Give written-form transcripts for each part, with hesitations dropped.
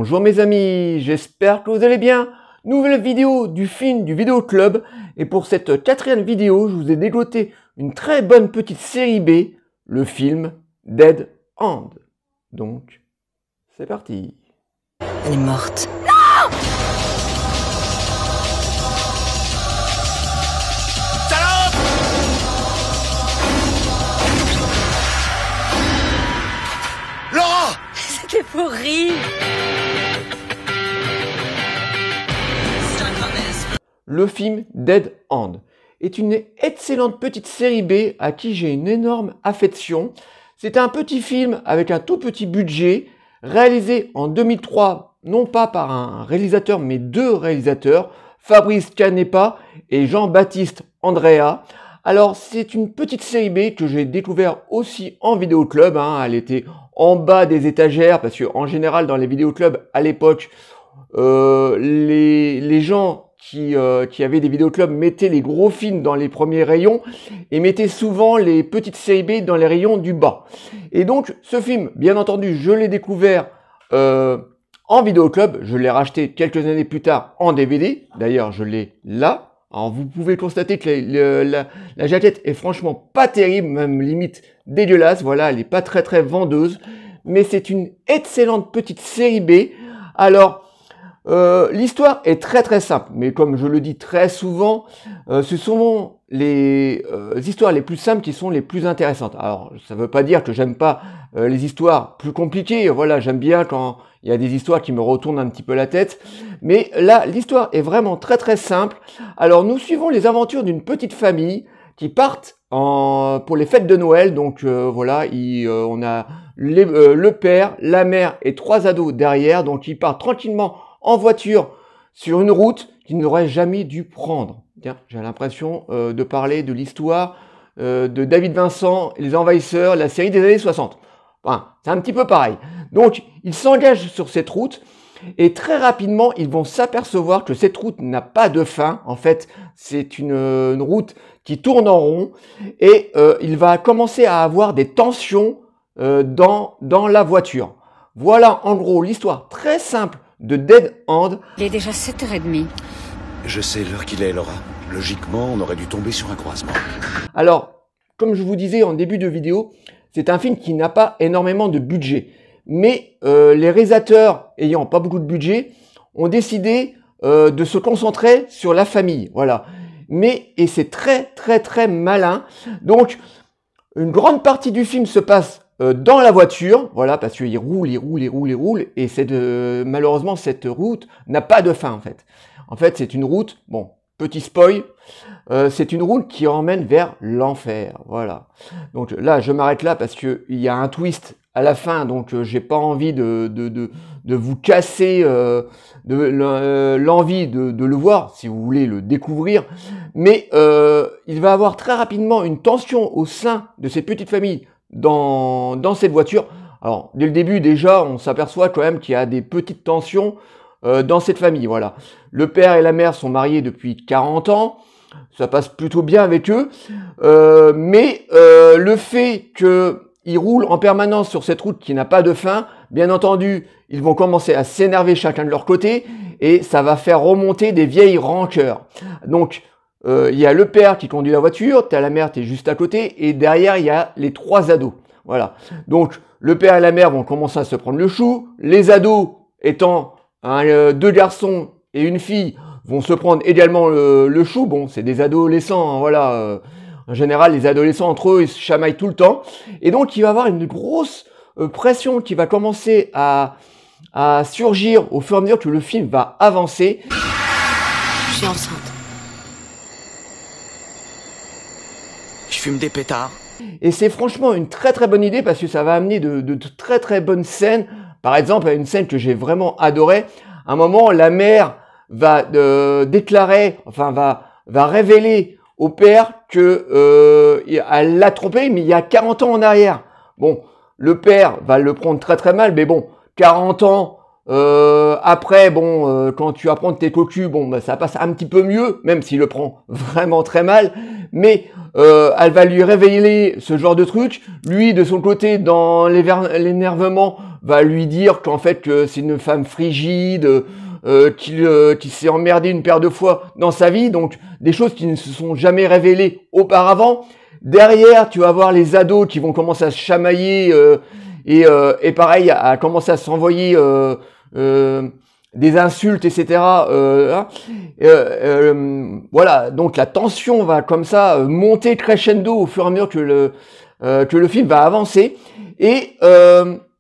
Bonjour mes amis, j'espère que vous allez bien. Nouvelle vidéo du film du Vidéo Club. Et pour cette quatrième vidéo, je vous ai dégoté une très bonne petite série B, le film Dead End. Donc, c'est parti. Elle est morte. Non! Salope! Laura! C'était pour rire. Le film Dead End est une excellente petite série B à qui j'ai une énorme affection. C'est un petit film avec un tout petit budget, réalisé en 2003, non pas par un réalisateur, mais deux réalisateurs, Fabrice Canepa et Jean-Baptiste Andrea. Alors, c'est une petite série B que j'ai découvert aussi en vidéo club. Elle était en bas des étagères, parce que en général, dans les vidéos clubs, à l'époque, les gens qui avaient des vidéoclubs mettaient les gros films dans les premiers rayons et mettaient souvent les petites séries B dans les rayons du bas. Et donc, ce film, bien entendu, je l'ai découvert en vidéoclub. Je l'ai racheté quelques années plus tard en DVD. D'ailleurs, je l'ai là. Alors, vous pouvez constater que la jaquette est franchement pas terrible, même limite dégueulasse. Voilà, elle n'est pas très vendeuse. Mais c'est une excellente petite série B. Alors, l'histoire est très simple, mais comme je le dis très souvent, ce sont les histoires les plus simples qui sont les plus intéressantes. Alors, ça ne veut pas dire que j'aime pas les histoires plus compliquées. Voilà, j'aime bien quand il y a des histoires qui me retournent un petit peu la tête. Mais là, l'histoire est vraiment très simple. Alors, nous suivons les aventures d'une petite famille qui partent pour les fêtes de Noël. Donc voilà, on a le père, la mère et 3 ados derrière. Donc, ils partent tranquillement en voiture sur une route qu'ils n'auraient jamais dû prendre. Tiens, j'ai l'impression de parler de l'histoire de David Vincent et les Envahisseurs, la série des années 60. Enfin, c'est un petit peu pareil. Donc, ils s'engagent sur cette route et très rapidement, ils vont s'apercevoir que cette route n'a pas de fin. En fait, c'est une route qui tourne en rond et il va commencer à avoir des tensions dans la voiture. Voilà en gros l'histoire très simple de Dead End. Il est déjà 7h30. Je sais l'heure qu'il est, Laura. Logiquement, on aurait dû tomber sur un croisement. Alors, comme je vous disais en début de vidéo, c'est un film qui n'a pas énormément de budget. Mais les réalisateurs ayant pas beaucoup de budget ont décidé de se concentrer sur la famille. Voilà. Et c'est très malin. Donc, une grande partie du film se passe dans la voiture, voilà, parce qu'il roule, et malheureusement, cette route n'a pas de fin, en fait. En fait, c'est une route, bon, petit spoil, c'est une route qui emmène vers l'enfer, voilà. Donc là, je m'arrête là parce qu'il y a un twist à la fin, donc j'ai pas envie de vous casser l'envie de le voir, si vous voulez le découvrir, mais il va y avoir très rapidement une tension au sein de cette petite famille, dans cette voiture. Alors, dès le début, déjà, on s'aperçoit quand même qu'il y a des petites tensions dans cette famille, voilà. Le père et la mère sont mariés depuis 40 ans, ça passe plutôt bien avec eux, mais le fait qu'ils roulent en permanence sur cette route qui n'a pas de fin, bien entendu, ils vont commencer à s'énerver chacun de leur côté, et ça va faire remonter des vieilles rancœurs. Donc, il y a le père qui conduit la voiture, tu as la mère, tu es juste à côté, et derrière, il y a les 3 ados. Voilà. Donc, le père et la mère vont commencer à se prendre le chou. Les ados, étant 2 garçons et une fille, vont se prendre également le chou. Bon, c'est des adolescents, voilà. En général, les adolescents, entre eux, ils se chamaillent tout le temps. Et donc, il va y avoir une grosse pression qui va commencer à surgir au fur et à mesure que le film va avancer. Je suis enceinte. Je fume des pétards. Et c'est franchement une très bonne idée parce que ça va amener de très bonnes scènes. Par exemple, une scène que j'ai vraiment adorée. À un moment, la mère va déclarer, enfin va révéler au père que elle l'a trompé, mais il y a 40 ans en arrière. Bon, le père va le prendre très mal, mais bon, 40 ans après, bon, quand tu apprends de tes cocus, bon, bah, ça passe un petit peu mieux, même s'il le prend vraiment très mal, mais elle va lui révéler ce genre de truc. Lui, de son côté, dans l'énervement, va lui dire qu'en fait que c'est une femme frigide, qu'il s'est emmerdé une paire de fois dans sa vie, donc des choses qui ne se sont jamais révélées auparavant. Derrière, tu vas voir les ados qui vont commencer à se chamailler et pareil, à commencer à s'envoyer des insultes, etc. Voilà, donc la tension va comme ça monter crescendo au fur et à mesure que le film va avancer. Et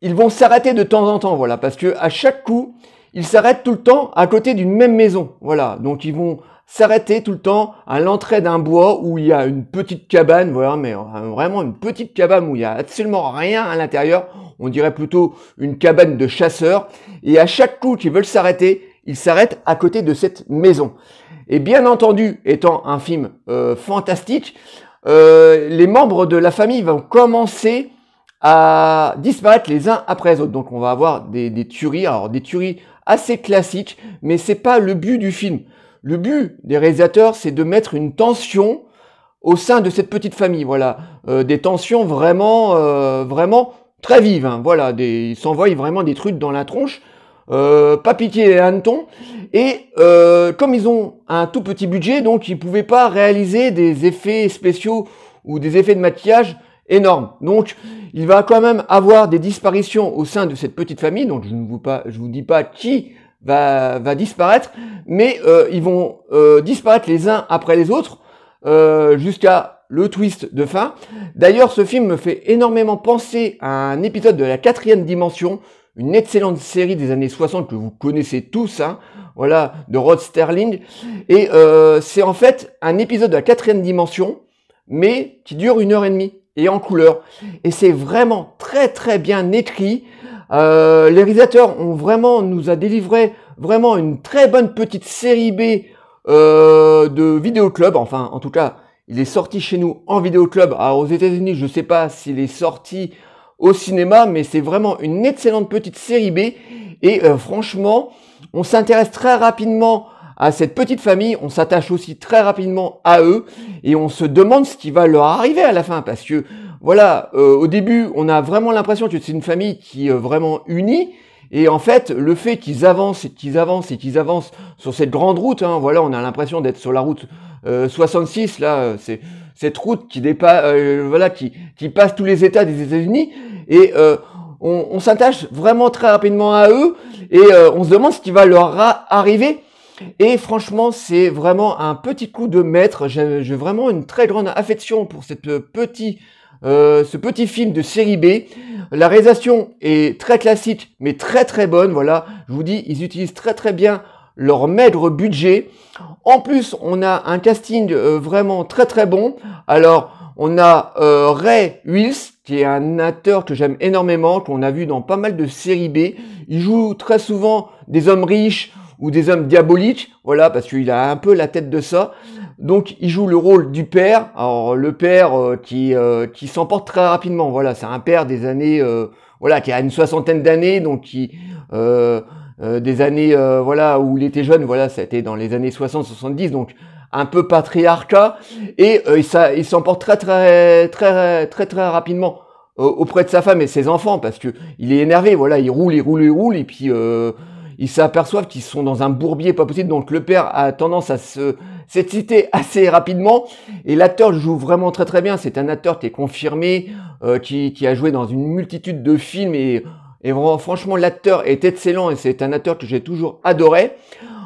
ils vont s'arrêter de temps en temps, voilà, parce que à chaque coup, ils s'arrêtent tout le temps à côté d'une même maison, voilà. Donc ils vont s'arrêter tout le temps à l'entrée d'un bois où il y a une petite cabane, voilà, mais vraiment une petite cabane où il y a absolument rien à l'intérieur. On dirait plutôt une cabane de chasseurs. Et à chaque coup qu'ils veulent s'arrêter, ils s'arrêtent à côté de cette maison. Et bien entendu, étant un film fantastique, les membres de la famille vont commencer à disparaître les uns après les autres. Donc on va avoir des tueries, alors des tueries assez classiques, mais c'est pas le but du film. Le but des réalisateurs, c'est de mettre une tension au sein de cette petite famille. Voilà, des tensions vraiment très vives. Hein. Voilà, ils s'envoient vraiment des trucs dans la tronche, pas pitié les hannetons. Et comme ils ont un tout petit budget, donc ils pouvaient pas réaliser des effets spéciaux ou des effets de maquillage énormes. Donc il va quand même avoir des disparitions au sein de cette petite famille. Donc je vous dis pas qui va disparaître, mais ils vont disparaître les uns après les autres jusqu'à le twist de fin. D'ailleurs, ce film me fait énormément penser à un épisode de la 4e dimension, une excellente série des années 60 que vous connaissez tous, hein, voilà, de Rod Serling. Et c'est en fait un épisode de la 4e dimension, mais qui dure 1h30 et en couleur. Et c'est vraiment très bien écrit. Les réalisateurs nous a délivré vraiment une très bonne petite série B de vidéoclub. Enfin, en tout cas, il est sorti chez nous en vidéoclub. Alors, aux États-Unis, je ne sais pas s'il est sorti au cinéma, mais c'est vraiment une excellente petite série B. Et franchement, on s'intéresse très rapidement à cette petite famille, on s'attache aussi très rapidement à eux et on se demande ce qui va leur arriver à la fin parce que voilà, au début, on a vraiment l'impression que c'est une famille qui est vraiment unie. Et en fait, le fait qu'ils avancent sur cette grande route, hein, voilà, on a l'impression d'être sur la route 66, là, c'est cette route qui dépasse, voilà, qui passe tous les États des États-Unis. Et on s'attache vraiment très rapidement à eux et on se demande ce qui va leur arriver. Et franchement, c'est vraiment un petit coup de maître. J'ai vraiment une très grande affection pour ce petit film de série B. La réalisation est très classique, mais très bonne. Voilà, je vous dis, ils utilisent très bien leur maigre budget. En plus, on a un casting vraiment très bon. Alors, on a Ray Wills, qui est un acteur que j'aime énormément, qu'on a vu dans pas mal de séries B. Il joue très souvent des hommes riches ou des hommes diaboliques, voilà, parce qu'il a un peu la tête de ça. Donc, il joue le rôle du père. Alors, le père qui s'emporte très rapidement. Voilà, c'est un père des années, voilà, qui a une 60aine d'années, donc qui des années, voilà, où il était jeune. Voilà, ça a été dans les années 60-70, donc un peu patriarcat. Et il s'emporte très rapidement auprès de sa femme et ses enfants, parce que il est énervé. Voilà, il roule, et puis ils s'aperçoivent qu'ils sont dans un bourbier pas possible. Donc le père a tendance à s'exciter assez rapidement. Et l'acteur joue vraiment très bien. C'est un acteur qui est confirmé, qui a joué dans une multitude de films. Et vraiment, franchement, l'acteur est excellent. Et c'est un acteur que j'ai toujours adoré.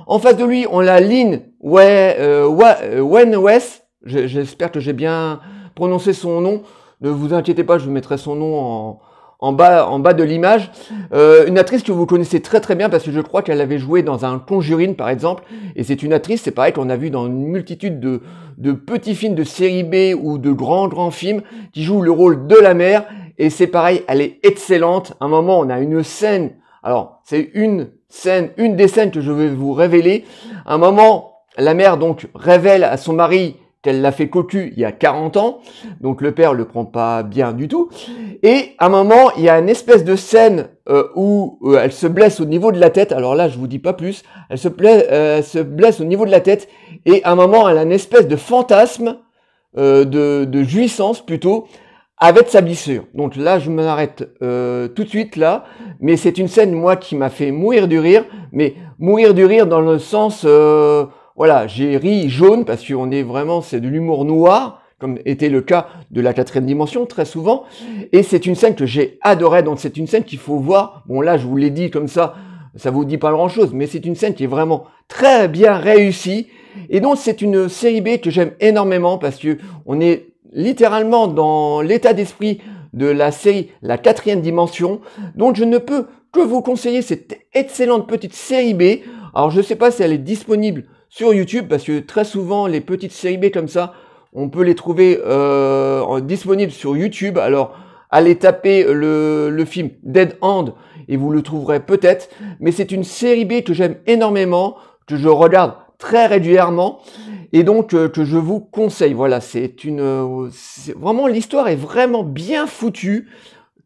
En face de lui, on a Lynn West. J'espère que j'ai bien prononcé son nom. Ne vous inquiétez pas, je vous mettrai son nom en bas de l'image, une actrice que vous connaissez très bien parce que je crois qu'elle avait joué dans un Conjuring par exemple, et c'est une actrice, c'est pareil qu'on a vu dans une multitude de petits films de série B ou de grands films, qui joue le rôle de la mère, et c'est pareil, elle est excellente. À un moment, on a une scène, alors c'est une des scènes que je vais vous révéler. À un moment, la mère donc révèle à son mari qu'elle l'a fait cocu il y a 40 ans, donc le père le prend pas bien du tout, et à un moment, il y a une espèce de scène où elle se blesse au niveau de la tête, alors là, je vous dis pas plus, elle se blesse au niveau de la tête, et à un moment, elle a une espèce de fantasme, de jouissance plutôt, avec sa blessure. Donc là, je m'arrête tout de suite là, mais c'est une scène, moi, qui m'a fait mourir du rire, mais mourir du rire dans le sens, voilà, j'ai ri jaune, parce qu'on est vraiment, c'est de l'humour noir, comme était le cas de la 4e dimension, très souvent, et c'est une scène que j'ai adorée, donc c'est une scène qu'il faut voir, bon là, je vous l'ai dit comme ça vous dit pas grand-chose, mais c'est une scène qui est vraiment très bien réussie, et donc c'est une série B que j'aime énormément, parce que on est littéralement dans l'état d'esprit de la série La 4e dimension. Donc je ne peux que vous conseiller cette excellente petite série B. Alors je ne sais pas si elle est disponible sur YouTube, parce que très souvent les petites séries B comme ça, on peut les trouver disponibles sur YouTube. Alors allez taper le film Dead Hand et vous le trouverez peut-être. Mais c'est une série B que j'aime énormément, que je regarde très régulièrement, et donc que je vous conseille. Voilà, vraiment, l'histoire est vraiment bien foutue,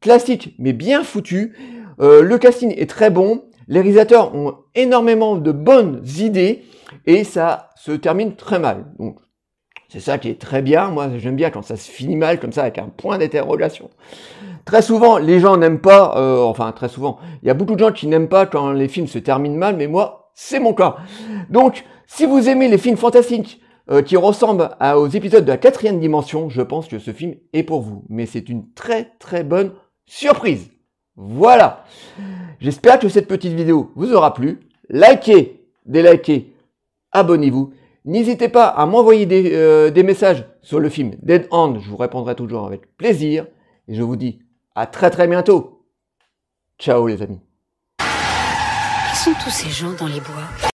classique mais bien foutue. Le casting est très bon, les réalisateurs ont énormément de bonnes idées et ça se termine très mal. Donc c'est ça qui est très bien. Moi j'aime bien quand ça se finit mal comme ça, avec un point d'interrogation. Très souvent les gens n'aiment pas, enfin très souvent, il y a beaucoup de gens qui n'aiment pas quand les films se terminent mal, mais moi c'est mon cas. Donc si vous aimez les films fantastiques qui ressemblent aux épisodes de la 4e dimension, je pense que ce film est pour vous. Mais c'est une très très bonne surprise. Voilà. J'espère que cette petite vidéo vous aura plu. Likez, délikez, abonnez-vous. N'hésitez pas à m'envoyer des messages sur le film Dead Hand. Je vous répondrai toujours avec plaisir. Et je vous dis à très très bientôt. Ciao les amis. Qui sont tous ces gens dans les bois?